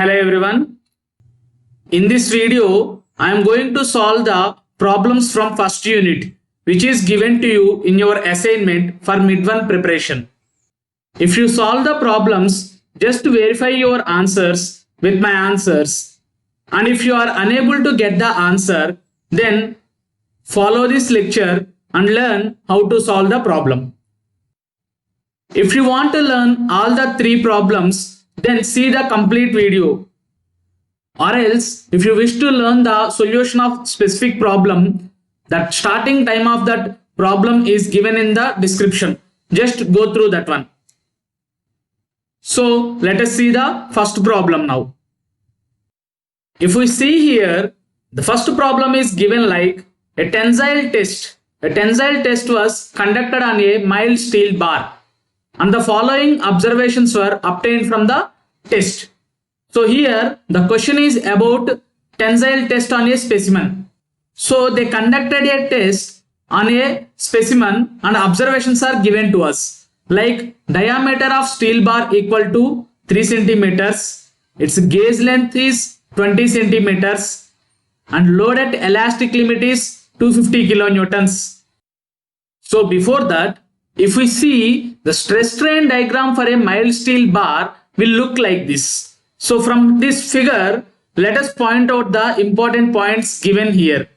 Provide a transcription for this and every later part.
Hello everyone. In this video, I am going to solve the problems from first unit which is given to you in your assignment for mid-1 preparation. If you solve the problems, just verify your answers with my answers. And if you are unable to get the answer, then follow this lecture and learn how to solve the problem. If you want to learn all the 3 problems, then see the complete video. Or else, if you wish to learn the solution of specific problem, that starting time of that problem is given in the description. Just go through that one. So let us see the first problem now. If we see here, the first problem is given like a tensile test. A tensile test was conducted on a mild steel bar, and the following observations were obtained from the test. So here the question is about tensile test on a specimen. So they conducted a test on a specimen and observations are given to us. Like diameter of steel bar equal to 3 centimeters. Its gauge length is 20 centimeters. And load at elastic limit is 250 kilonewtons. So before that, if we see the stress strain diagram for a mild steel bar will look like this. So from this figure, let us point out the important points given here.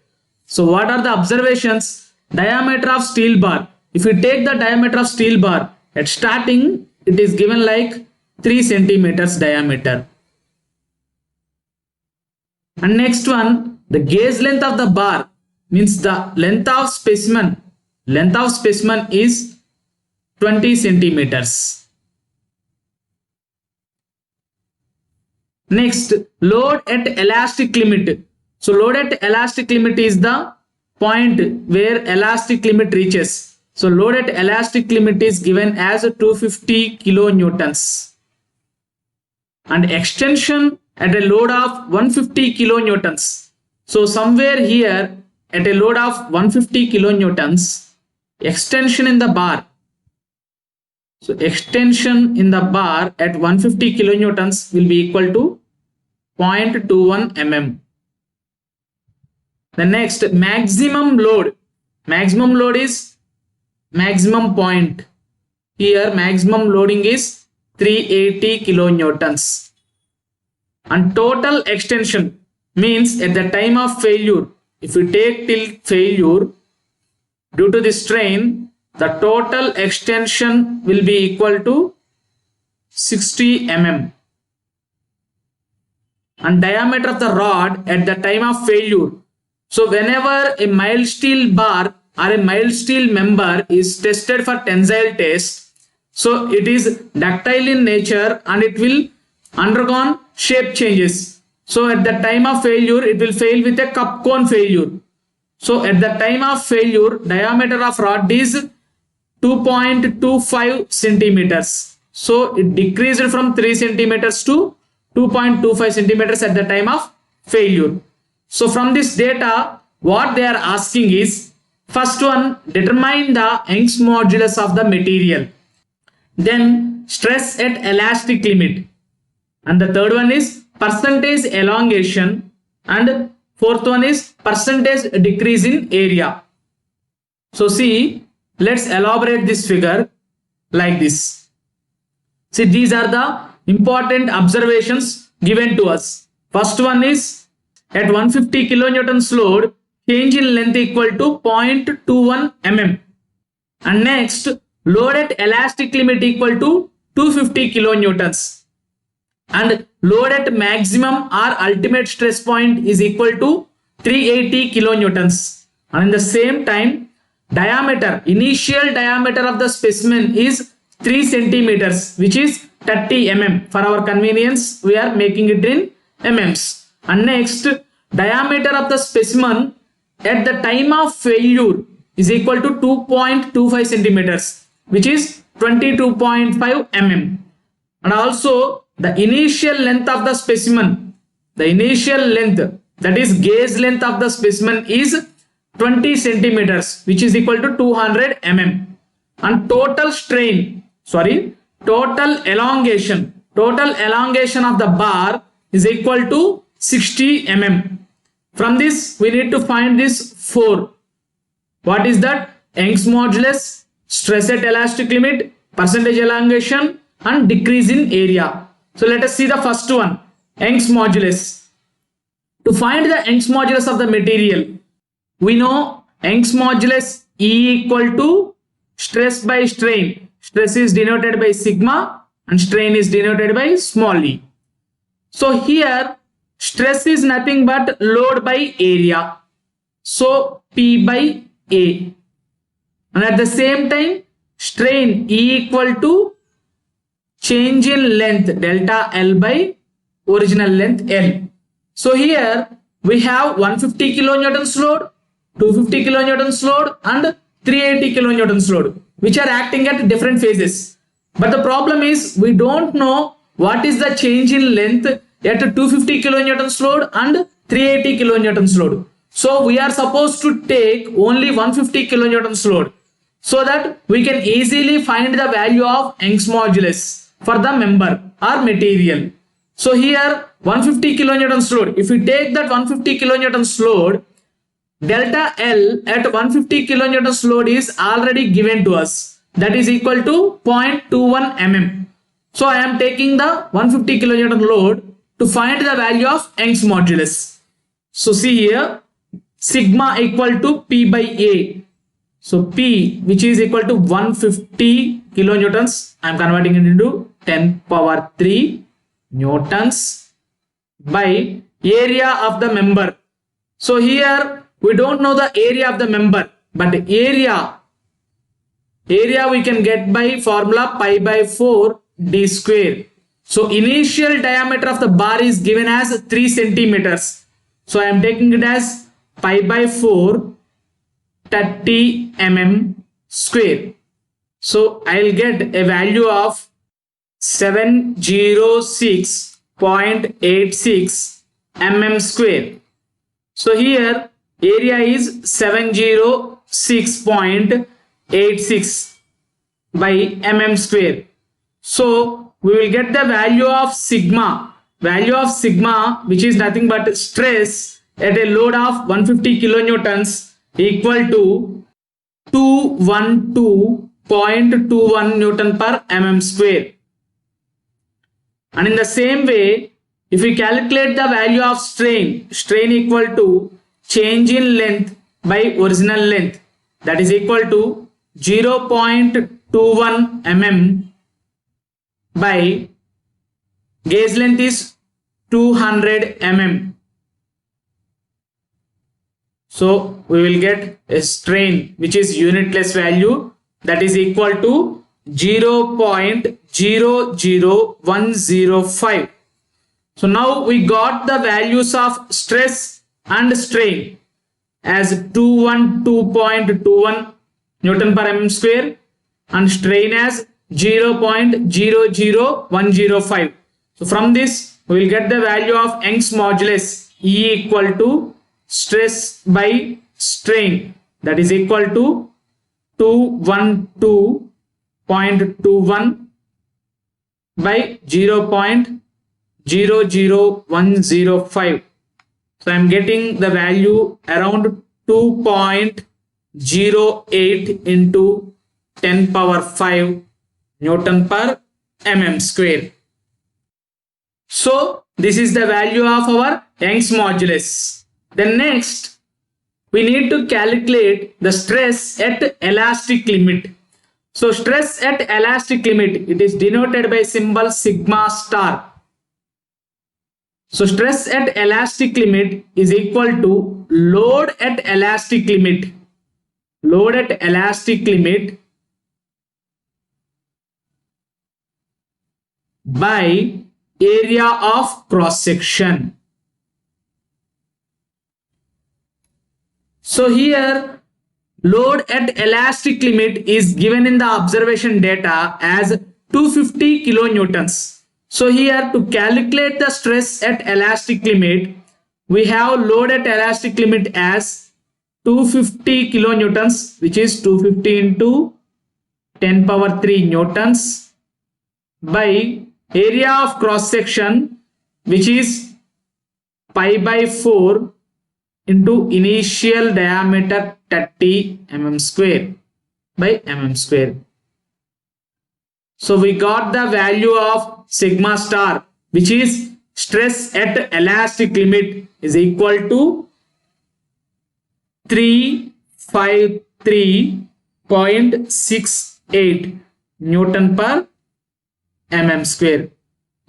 So what are the observations? Diameter of steel bar. If you take the diameter of steel bar, at starting it is given like 3 centimeters diameter. And next one, the gauge length of the bar means the length of specimen. Length of specimen is 20 centimeters. Next, load at elastic limit. So load at elastic limit is the point where elastic limit reaches. So load at elastic limit is given as 250 kilonewtons. And extension at a load of 150 kilonewtons. So somewhere here at a load of 150 kilonewtons, extension in the bar. So extension in the bar at 150 kilonewtons will be equal to 0.21 mm. The next, maximum load. Maximum load is maximum point. Here maximum loading is 380 kilonewtons. And total extension means at the time of failure, if we take till failure, due to the strain, the total extension will be equal to 60 mm. And diameter of the rod at the time of failure. So whenever a mild steel bar or a mild steel member is tested for tensile test, so it is ductile in nature and it will undergone shape changes. So at the time of failure, it will fail with a cup cone failure. So at the time of failure, diameter of rod is 2.25 centimeters. So it decreased from 3 centimeters to 2.25 centimeters at the time of failure. So from this data, what they are asking is, first one, determine the Young's modulus of the material. Then stress at elastic limit. And the third one is percentage elongation. And fourth one is percentage decrease in area. So see, let's elaborate this figure like this. See, these are the important observations given to us. First one is at 150 kilonewtons load, change in length equal to 0.21 mm. And next, load at elastic limit equal to 250 kilonewtons. And load at maximum or ultimate stress point is equal to 380 kilonewtons. And in the same time, diameter, initial diameter of the specimen is 3 centimeters, which is 30 mm. For our convenience, we are making it in mms. And next, diameter of the specimen at the time of failure is equal to 2.25 centimeters, which is 22.5 mm. And also the initial length of the specimen, the initial length, that is gauge length of the specimen is 20 centimeters, which is equal to 200 mm. And total strain, total elongation of the bar is equal to 60 mm. From this, we need to find this 4. What is that? Young's modulus, stress at elastic limit, percentage elongation, and decrease in area. So let us see the first one, Young's modulus. To find the Young's modulus of the material, we know Young's modulus E equal to stress by strain. Stress is denoted by sigma and strain is denoted by small e. So here stress is nothing but load by area. So P by A. And at the same time strain E equal to change in length delta L by original length L. So here we have 150 kilonewtons load, 250 kilonewtons load and 380 kilonewtons load, which are acting at different phases. But the problem is we don't know what is the change in length at 250 kilonewtons load and 380 kilonewtons load. So we are supposed to take only 150 kilonewtons load so that we can easily find the value of Young's modulus for the member or material. So here 150 kilonewtons load. If we take that 150 kilonewtons load, delta L at 150 kilonewtons load is already given to us. That is equal to 0.21 mm. So I am taking the 150 kilonewton load to find the value of Young's modulus. So see here, sigma equal to P by A. So P, which is equal to 150 kilonewtons, I am converting it into 10 power 3 newtons by area of the member. So here we don't know the area of the member, but area we can get by formula pi by 4 d square. So initial diameter of the bar is given as 3 centimeters. So I am taking it as pi by 4 30 mm square. So I will get a value of 706.86 mm square. So here area is 706.86 by mm square. So we will get the value of sigma. Value of sigma, which is nothing but stress at a load of 150 kilonewtons, equal to 212.21 Newton per mm square. And in the same way, if we calculate the value of strain equal to change in length by original length, that is equal to 0.21 mm by gauge length is 200 mm. So we will get a strain which is unitless value, that is equal to 0.00105. So now we got the values of stress and strain as 212.21 Newton per mm square and strain as 0.00105. So from this we will get the value of Young's modulus E equal to stress by strain, that is equal to 212.21 by 0.00105. So I am getting the value around 2.08 into 10 power 5 Newton per mm square. So this is the value of our Young's modulus. Then next we need to calculate the stress at elastic limit. So stress at elastic limit, it is denoted by symbol sigma star. So stress at elastic limit is equal to load at elastic limit. Load at elastic limit by area of cross section. So here load at elastic limit is given in the observation data as 250 kilonewtons. So here to calculate the stress at elastic limit, we have load at elastic limit as 250 kilonewtons, which is 250 into 10 power 3 newtons by area of cross section which is pi by 4 into initial diameter 30 mm square by mm square. So we got the value of sigma star, which is stress at elastic limit, is equal to 353.68 Newton per mm square.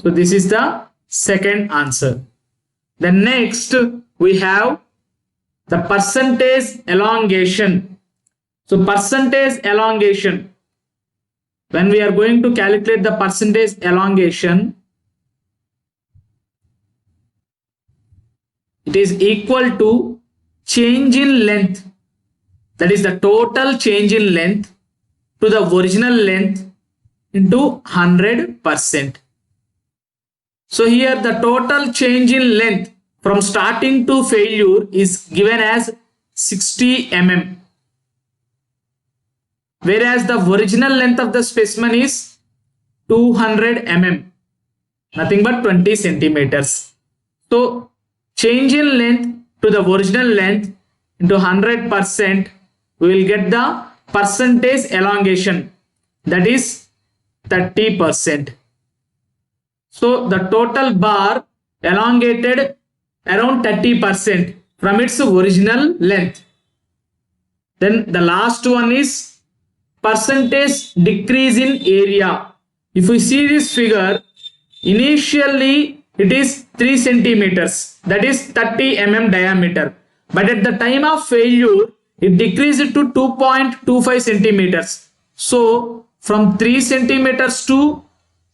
So this is the second answer. The next we have the percentage elongation. So percentage elongation, when we are going to calculate the percentage elongation, it is equal to change in length, that is the total change in length to the original length into 100%. So here the total change in length from starting to failure is given as 60 mm, whereas the original length of the specimen is 200 mm, nothing but 20 centimeters. So change in length to the original length into 100%, we will get the percentage elongation, that is 30%. So the total bar elongated around 30% from its original length. Then the last one is percentage decrease in area. If we see this figure, initially it is 3 centimeters, that is 30 mm diameter, but at the time of failure it decreased to 2.25 centimeters. So from 3 centimeters to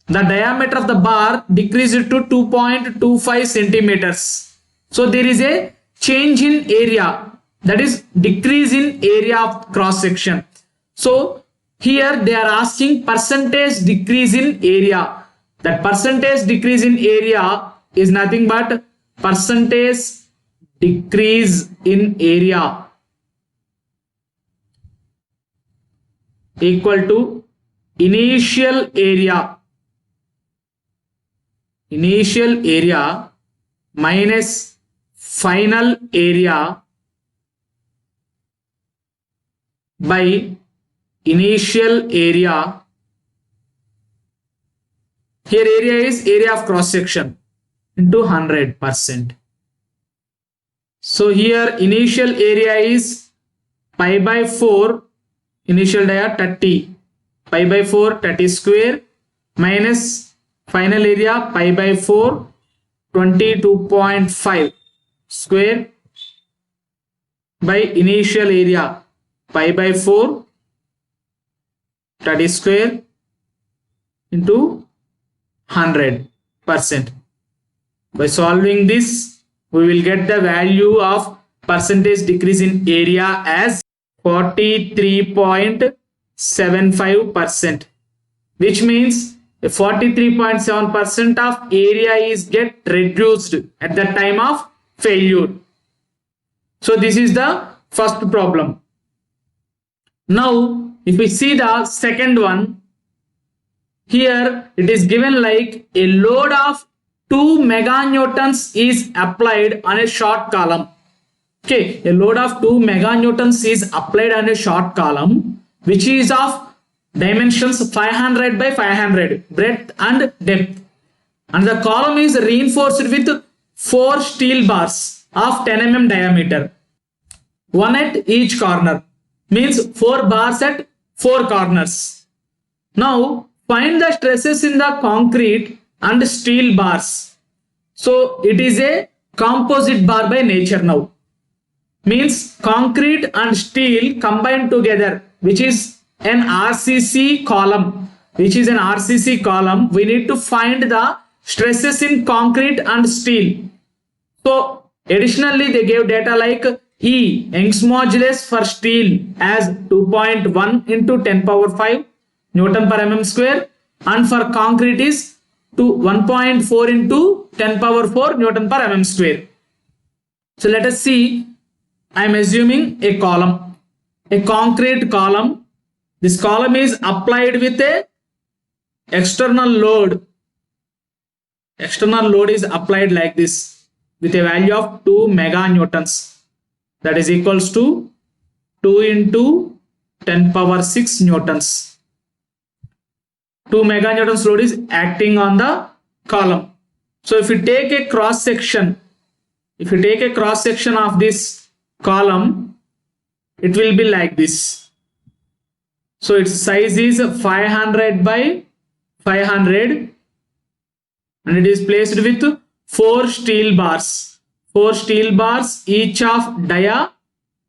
the diameter of the bar decreased to 2.25 centimeters. So there is a change in area, that is decrease in area of cross section. So here they are asking percentage decrease in area. That percentage decrease in area is nothing but percentage decrease in area equal to initial area minus final area by initial area. Here area is area of cross section into 100%. So here initial area is pi by 4, initial dia 30, pi by 4 30 square minus final area pi by 4 22.5 square by initial area pi by 4 30 square into 100%. By solving this, we will get the value of percentage decrease in area as 43.75%, which means 43.7% of area is get reduced at the time of failure. So this is the first problem. Now if we see the second one, here it is given like a load of 2 meganewtons is applied on a short column. Okay, a load of 2 meganewtons is applied on a short column which is of dimensions 500 by 500 breadth and depth, and the column is reinforced with 4 steel bars of 10 mm diameter, one at each corner, means 4 bars at 4 corners. Now find the stresses in the concrete and steel bars. So it is a composite bar by nature now, means concrete and steel combined together, which is an RCC column, we need to find the stresses in concrete and steel. So additionally they gave data like E, Young's modulus for steel as 2.1 into 10 power 5 Newton per mm square, and for concrete is 1.4 into 10 power 4 Newton per mm square. So let us see, I am assuming a column, a concrete column. This column is applied with a external load external load is applied like this with a value of 2 meganewtons, that is equals to 2 into 10 power 6 newtons. 2 meganewtons load is acting on the column. So if you take a cross section, of this column, it will be like this. So its size is 500 by 500 and it is placed with 4 steel bars. 4 steel bars, each of dia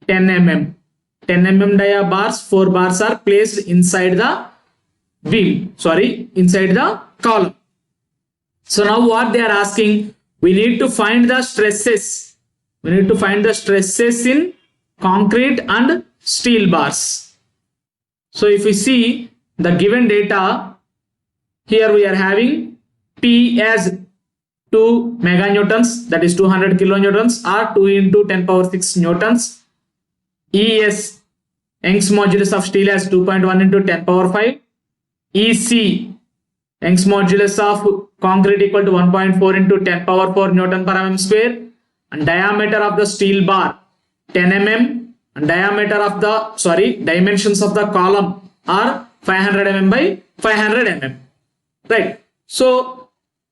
10 mm. 10 mm dia bars, 4 bars are placed inside the beam, inside the column. So now what they are asking, we need to find the stresses. We need to find the stresses in concrete and steel bars. So if we see the given data, here we are having P as 2 meganewtons, that is 200 kilonewtons, or 2 into 10 power 6 newtons. ES, Young's modulus of steel, as 2.1 into 10 power 5. EC, Young's modulus of concrete, equal to 1.4 into 10 power 4 Newton per mm square. And diameter of the steel bar 10 mm, and dimensions of the column are 500 mm by 500 mm. Right. So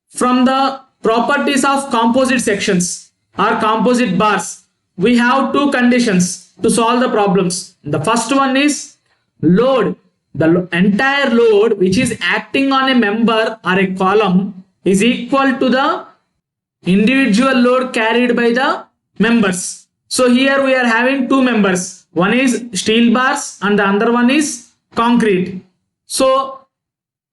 from the properties of composite sections or composite bars, we have two conditions to solve the problems. The first one is load. The entire load which is acting on a member or a column is equal to the individual load carried by the members. So here we are having two members. One is steel bars and the other one is concrete. So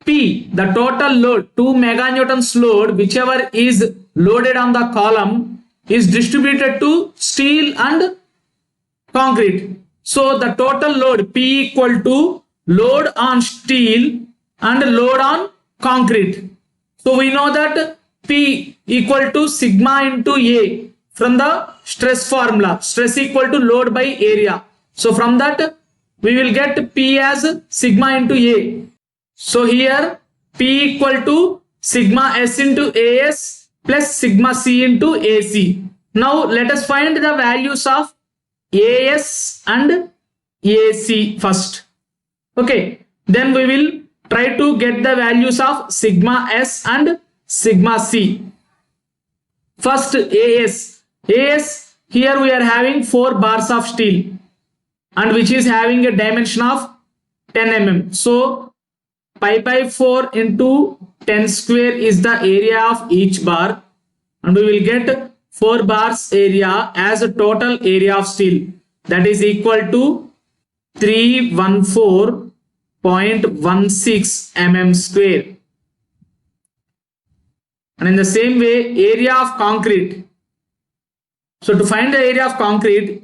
P, the total load, 2 meganewtons load, whichever is loaded on the column, is distributed to steel and concrete. So the total load P equal to load on steel and load on concrete. So we know that P equal to sigma into A from the stress formula. Stress equal to load by area. So from that we will get P as sigma into A. So here P equal to sigma S into AS plus sigma C into AC. Now let us find the values of AS and AC first. Okay, then we will try to get the values of sigma S and sigma C. First AS. AS, here we are having 4 bars of steel and which is having a dimension of 10 mm. So pi by 4 into 10 square is the area of each bar, and we will get 4 bars area as a total area of steel, that is equal to 314.16 mm square. And in the same way, area of concrete. So to find the area of concrete,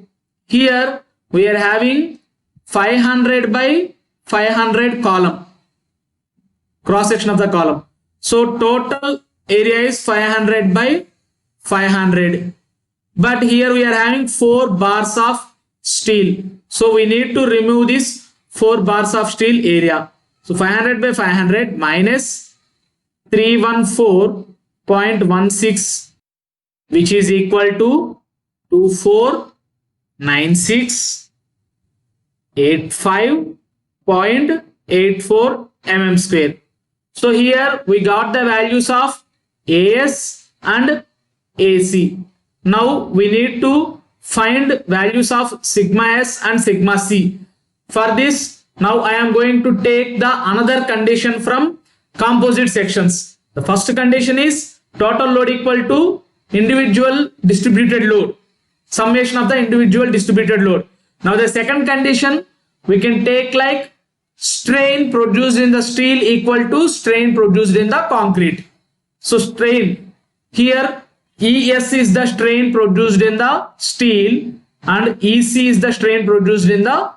here we are having 500 by 500 column, cross section of the column. So total area is 500 by 500. But here we are having 4 bars of steel. So we need to remove this 4 bars of steel area. So 500 by 500 minus 314.16, which is equal to 249685.84 mm square. So here we got the values of AS and AC. Now we need to find values of sigma S and sigma C. For this, now I am going to take the another condition from composite sections. The first condition is total load equal to individual distributed load, summation of the individual distributed load. Now the second condition we can take like strain produced in the steel equal to strain produced in the concrete. So strain, here ES is the strain produced in the steel and EC is the strain produced in the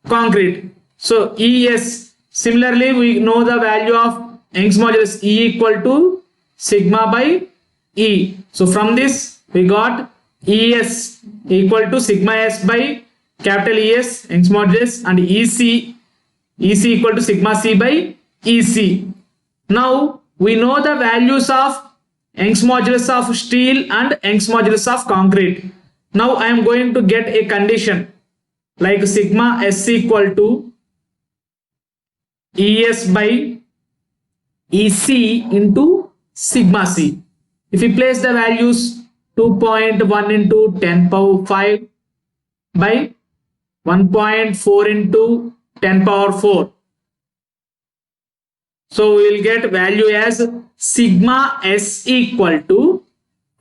concrete. So ES, similarly we know the value of Young's modulus E equal to sigma by E. So from this we got ES equal to sigma S by capital ES, Young's modulus, and EC equal to sigma C by EC. Now we know the values of Young's modulus of steel and Young's modulus of concrete. Now I am going to get a condition like sigma S equal to ES by EC into sigma C. If we place the values 2.1 into 10 power 5 by 1.4 into 10 power 4. So we will get value as sigma S equal to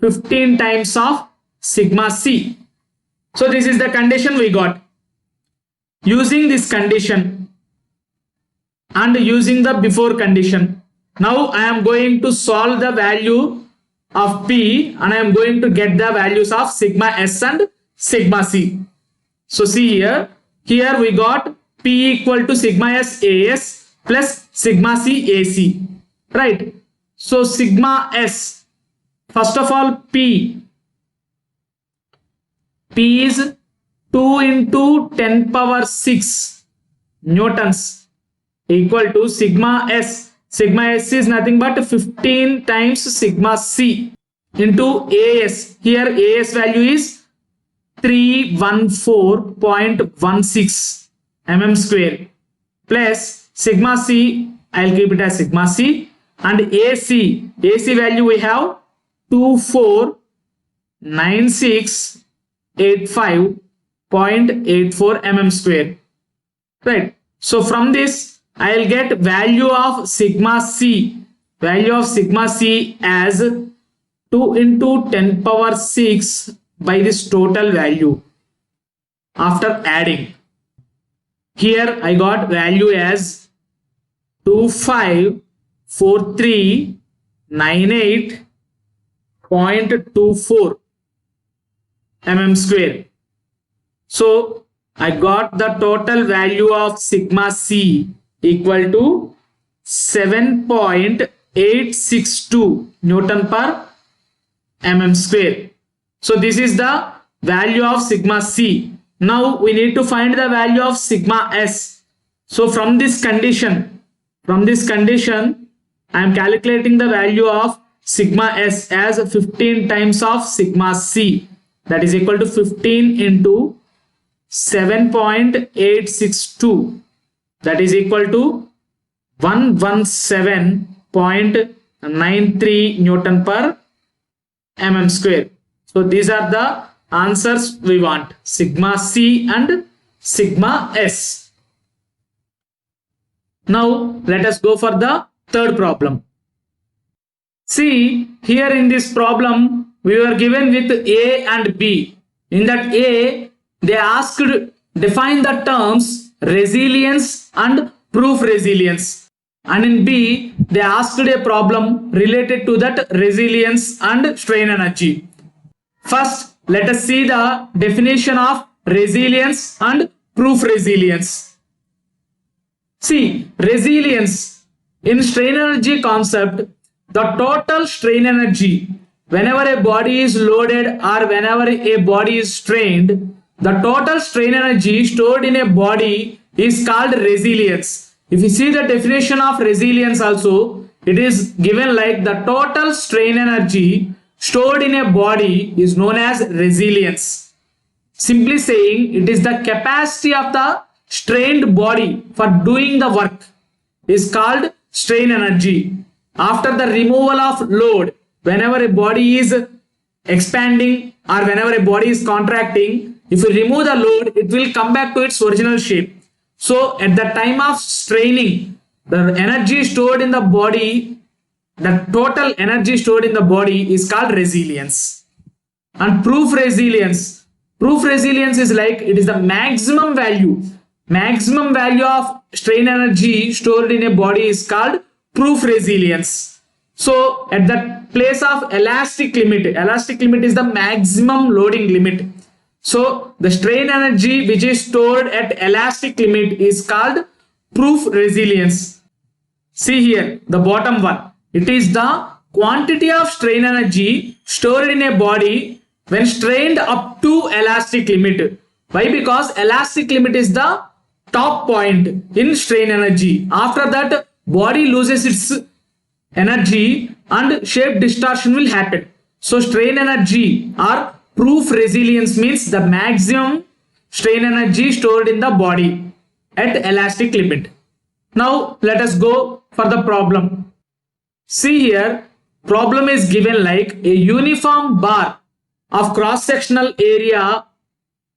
15 times of sigma C. So this is the condition we got. Using this condition and using the before condition, now I am going to solve the value of P and I am going to get the values of sigma S and sigma C. So see here we got P equal to sigma S AS plus sigma C AC, right? So sigma S, first of all P is 2 into 10 power 6 newtons equal to sigma S. Sigma S is nothing but 15 times sigma C into AS. Here AS value is 314.16 mm square plus sigma C, I'll keep it as sigma C, and AC value we have 249685.84 mm square, right? So from this I'll get value of sigma C as 2 into 10 power 6 by this total value after adding. Here I got value as 254398.24 mm square. So I got the total value of sigma C equal to 7.862 Newton per mm square. So this is the value of sigma C. Now we need to find the value of sigma S. So from this condition I am calculating the value of sigma S as 15 times of sigma C, that is equal to 15 into 7.862, that is equal to 117.93 Newton per mm square. So these are the answers we want, sigma C and sigma S. Now let us go for the third problem. See, here in this problem we were given with A and B. In that A, they asked define the terms resilience and proof resilience, and in B they asked a problem related to that resilience and strain energy. First, let us see the definition of resilience and proof resilience. See, resilience in strain energy concept, the total strain energy whenever a body is loaded or whenever a body is strained, the total strain energy stored in a body is called resilience. If you see the definition of resilience also, it is given like the total strain energy stored in a body is known as resilience. Simply saying, it is the capacity of the strained body for doing the work is called strain energy. After the removal of load, whenever a body is expanding or whenever a body is contracting, if you remove the load, it will come back to its original shape. So at the time of straining, the energy stored in the body, the total energy stored in the body is called resilience. And proof resilience is like, it is the maximum value of strain energy stored in a body is called proof resilience. So at the place of elastic limit is the maximum loading limit. So the strain energy which is stored at elastic limit is called proof resilience. See here, the bottom one. It is the quantity of strain energy stored in a body when strained up to elastic limit. Why? Because elastic limit is the top point in strain energy. After that, body loses its energy and shape distortion will happen. So strain energy or proof resilience means the maximum strain energy stored in the body at elastic limit. Now let us go for the problem. See here, problem is given like a uniform bar of cross-sectional area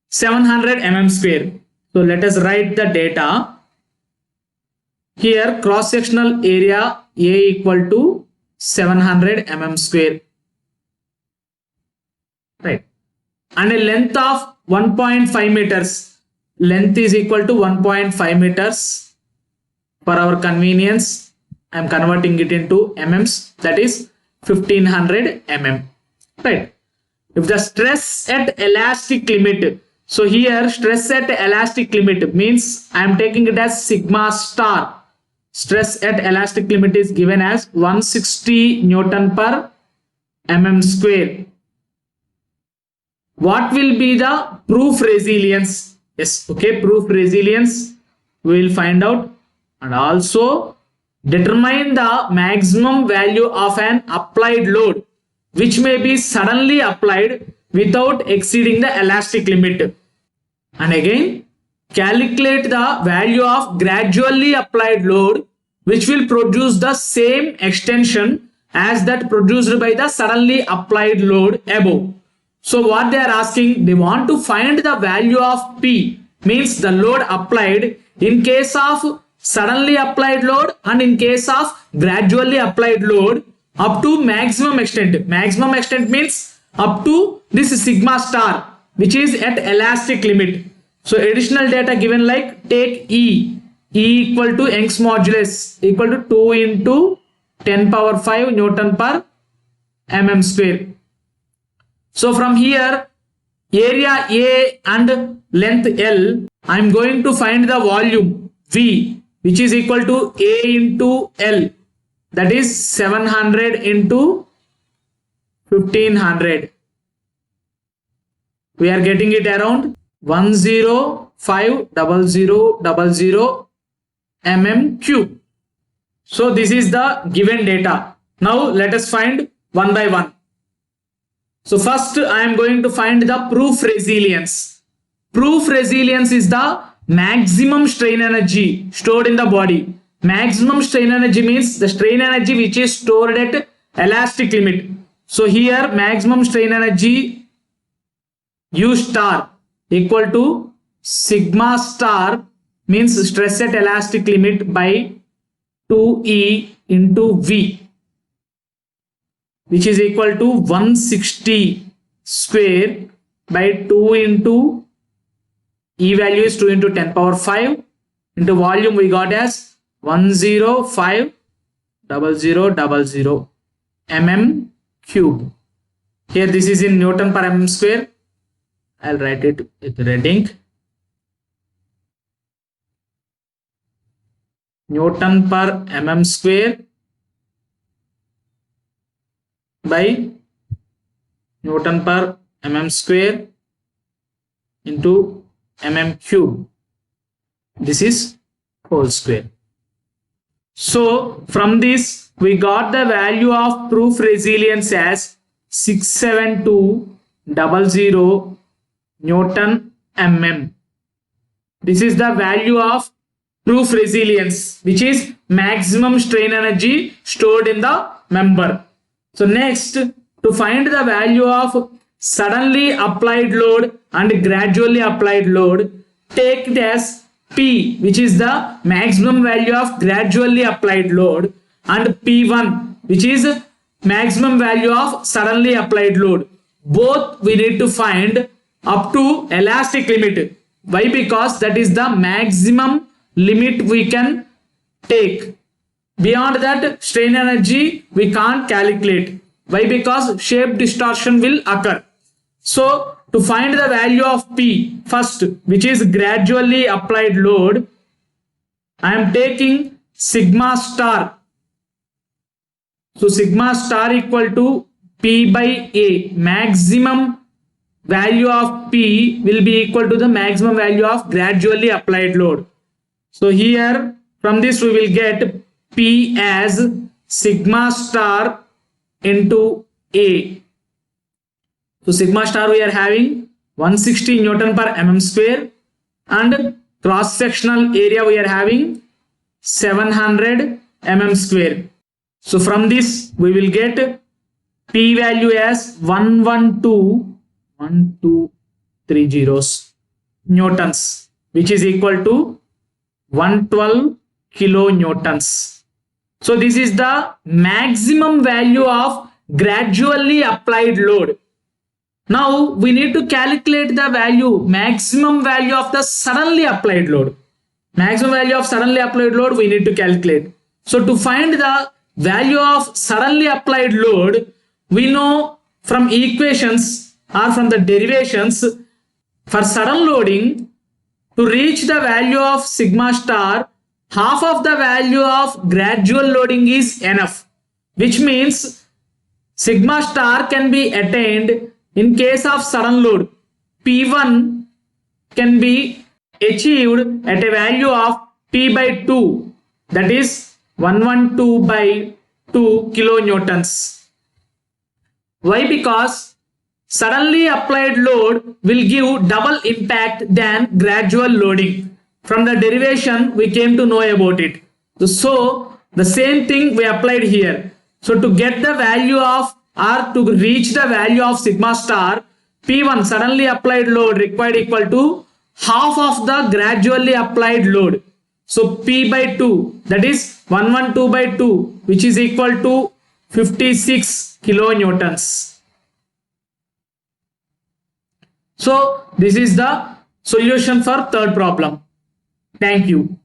700 mm square. So let us write the data. Here cross-sectional area A equal to 700 mm square. Right. And a length of 1.5 meters. Length is equal to 1.5 meters. For our convenience, I am converting it into mm. That is 1500 mm. Right. If the stress at elastic limit, so here stress at elastic limit means I am taking it as sigma star. Stress at elastic limit is given as 160 Newton per mm square. What will be the proof resilience? Yes, okay, proof resilience we will find out, and also determine the maximum value of an applied load which may be suddenly applied without exceeding the elastic limit. And again, calculate the value of gradually applied load which will produce the same extension as that produced by the suddenly applied load above. So what they are asking, they want to find the value of P, means the load applied in case of suddenly applied load and in case of gradually applied load up to maximum extent. Maximum extent means up to this sigma star which is at elastic limit. So additional data given like take E equal to Young's modulus equal to 2 into 10 power 5 Newton per mm square. So from here area A and length L, I am going to find the volume V which is equal to A into L, that is 700 into 1500. We are getting it around 1050000 mm cube. So this is the given data. Now let us find one by one. So first I am going to find the proof resilience. Proof resilience is the maximum strain energy stored in the body. Maximum strain energy means the strain energy which is stored at elastic limit. So here maximum strain energy U star equal to sigma star means stress at elastic limit by 2E into V, which is equal to 160 square by 2 into E value is 2 into 10 power 5 into volume we got as 1050000 mm cube. Here this is in Newton per mm square. I'll write it with red ink. Newton per mm square by Newton per mm square into mm cube. This is whole square. So from this we got the value of proof resilience as 67200 Newton mm. This is the value of proof resilience, which is maximum strain energy stored in the member. So next, to find the value of suddenly applied load and gradually applied load, take it as P, which is the maximum value of gradually applied load, and P1, which is maximum value of suddenly applied load. Both we need to find up to elastic limit. Why? Because that is the maximum limit we can take. Beyond that, strain energy we can't calculate. Why? Because shape distortion will occur. So to find the value of P first, which is gradually applied load, I am taking sigma star. So sigma star equal to P by A. Maximum value of P will be equal to the maximum value of gradually applied load. So here from this we will get P as sigma star into A. So sigma star we are having 160 Newton per mm square, and cross sectional area we are having 700 mm square. So from this we will get P value as 112 newtons, which is equal to 112 kilonewtons. So this is the maximum value of gradually applied load. Now we need to calculate the maximum value of the suddenly applied load. Maximum value of suddenly applied load we need to calculate. So to find the value of suddenly applied load, we know from equations or from the derivations, for sudden loading, to reach the value of sigma star, half of the value of gradual loading is enough, which means sigma star can be attained in case of sudden load. P1 can be achieved at a value of P by 2, that is 112 by 2 kilonewtons. Why? Because suddenly applied load will give double impact than gradual loading. From the derivation we came to know about it. So the same thing we applied here. So to get the value of, or to reach the value of sigma star, P1 suddenly applied load required equal to half of the gradually applied load. So P by 2, that is 112 by 2, which is equal to 56 kilonewtons. So this is the solution for third problem. Thank you.